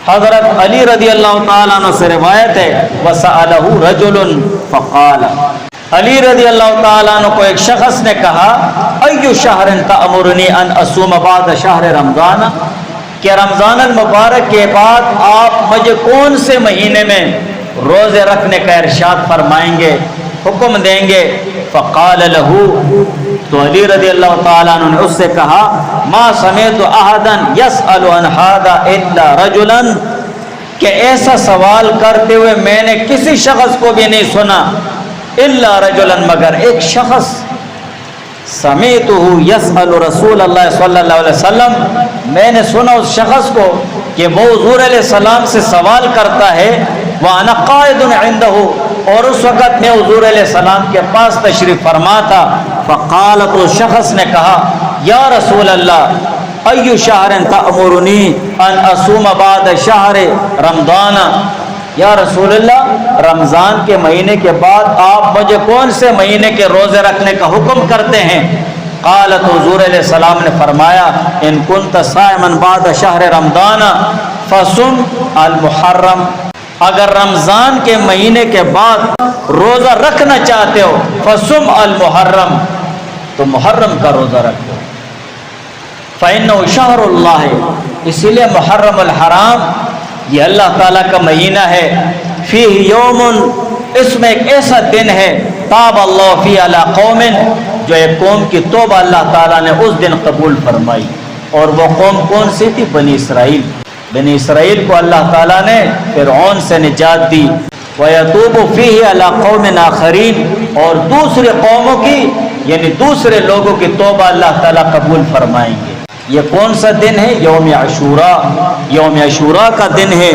حضرت علی رضی اللہ تعالیٰ عنہ سے روایت ہے وَسَأَلَهُ رَجُلٌ فَقَالَ، علی رضی اللہ تعالیٰ عنہ کو ایک شخص نے کہا اَيُّ شَهْرٍ تَأْمُرُنِي أَنْ أَصُومَ بَعْدَ شَهْرِ رمضان، کہ رمضان المبارک کے بعد آپ مجھے کون سے مہینے میں روزے رکھنے کا ارشاد فرمائیں گے، حکم دیں گے؟ فقال له، تو علی رضی اللہ تعالیٰ عنہ نے اس سے کہا ما سمعت احدا يسأل عن هذا الا رجلا، کہ ایسا سوال کرتے ہوئے میں نے کسی شخص کو بھی نہیں سنا، الا رجلا، مگر ایک شخص، سمعته يسأل رسول اللہ صلی اللہ علیہ وسلم، میں نے سنا اس شخص کو کہ وہ حضور علیہ السلام سے سوال کرتا ہے، وَأَنَا قَائِدٌ عِنْدَهُ، اور اس وقت میں حضور علیہ السلام کے پاس تشریف فرما تھا۔ فقال، تو شخص نے کہا یا رسول اللہ اَيُّ شَهْرٍ تَأْمُرُنِي أَنْ أَصُومَ بَعْدَ شَهْرِ رمضان، یا رسول اللہ رمضان کے مہینے کے بعد آپ مجھے کون سے مہینے کے روزے رکھنے کا حکم کرتے ہیں؟ قال، تو حضور علیہ السلام نے فرمایا ان كنت صائما بعد شهر رمضان فصم المحرم، اگر رمضان کے مہینے کے بعد روزہ رکھنا چاہتے ہو فصم المحرم، تو محرم کا روزہ رکھو، فإنه شهر اللہ، اسی لیے محرم الحرام یہ اللہ تعالیٰ کا مہینہ ہے، فیہ یوم، اس میں ایک ایسا دن ہے، تاب اللہ فی علی قوم، جو ایک قوم کی توبہ اللہ تعالیٰ نے اس دن قبول فرمائی، اور وہ قوم کون سی تھی؟ بنی اسرائیل۔ بنی اسرائیل کو اللہ تعالیٰ نے فرعون سے نجات دی، وَيَتُوبُ فِيهِ عَلَىٰ قَوْمٍ آخَرِينَ، اور دوسرے قوموں کی یعنی دوسرے لوگوں کی توبہ اللہ تعالیٰ قبول فرمائیں گے۔ یہ کون سا دن ہے؟ یوم عاشوراء، یوم عاشوراء کا دن ہے۔